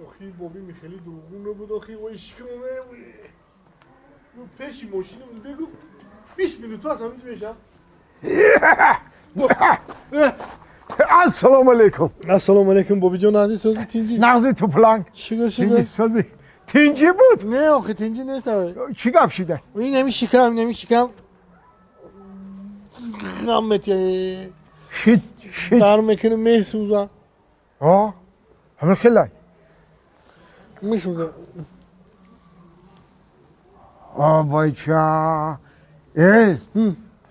آخی بابی خیلی دروغون بود آخی وای شکمه رو پیش ماشینم بگو 20 minut تو از همینجا میشم Assalamu alaikum. Assalomu alaykum بابی جان عزیز سازی تینجی Nagzi toplang. شکر Tinci شکر sözü. Tinci bu. نه آخی تینجی نیست آخی Çi kapşide. این نمی شکم غمت یعنی Şit şit. در میکنه محسوزا Ha. Hemen kelay. میسوزا Abayça.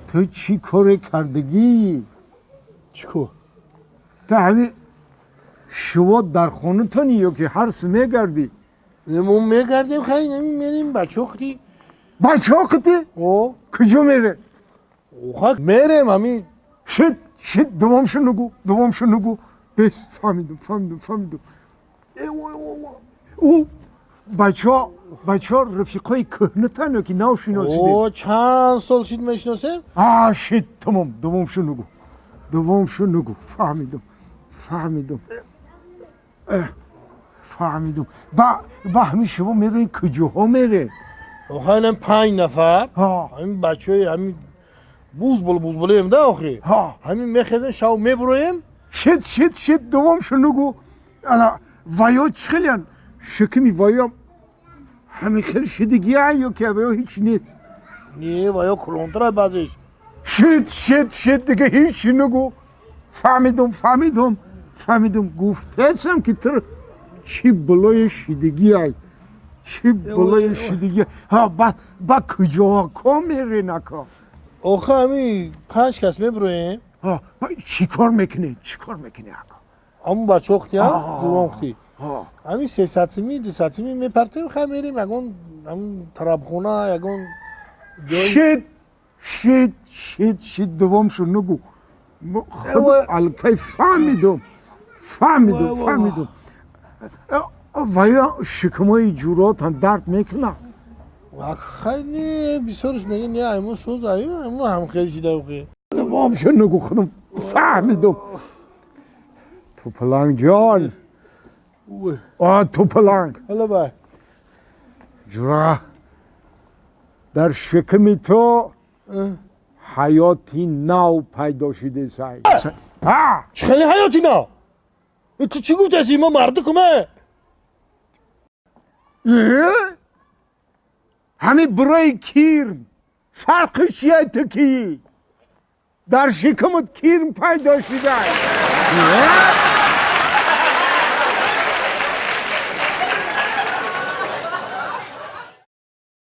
تو چی کار کردگی؟ چیکو تو همین شما در خونه تونی که هر سمه گردی ما میگردیم خیلی نمیریم بچه اختی بچه ها کتی؟ او کجا میره؟ اوخک میرم همین شد دوامشو نگو بس فهمیدم او بچه ها رفیقای کهنتن که نو شناسیده او چند سال شد میشناسم شد تمام دوامشو نگو فهمیدم با همین شما میره این کجاها میره اوخه اینم 5 نفر ها همین بچه های همین بوز ایم ده آخی ها همین میخیزن شاو میبرویم شد دوامشو نگو الا ویا چخیلیان شکمی ویا همین خیلی شدگی یا که ویا هیچ نیست نیه و یا کلونتر بازش شد دیگه هیچی نگو فهمیدم گفتهشم که تر چی بلای شدگی ها با کجا کا میره نکا اوخه همین 5 کس میبرویم ها چی کار میکنه همون بچه اختی هم دوام اختی همین 300 سمی 200 سمی میپرتیم خیلی میریم یکون همون طرابخونه یکون جای شد دوامشو نگو خود الکی فهمیدم ویا شکمای جورات هم درد میکنه خیلی بسیارش میگه نه ایمون سوز ایمون هم خیلی شده اوخی دوامشو نگو خودم فهمیدم تو پلنگ جان تو پلنگ حالا بای جورا در شکم تو حیاتی نو پیدا شده سای چه خیلی حیاتی نه تو چی گفت هستی ما مرد کمه همین برای کیرم فرقش چیه تو کی در شکمت کیرم پیدا شده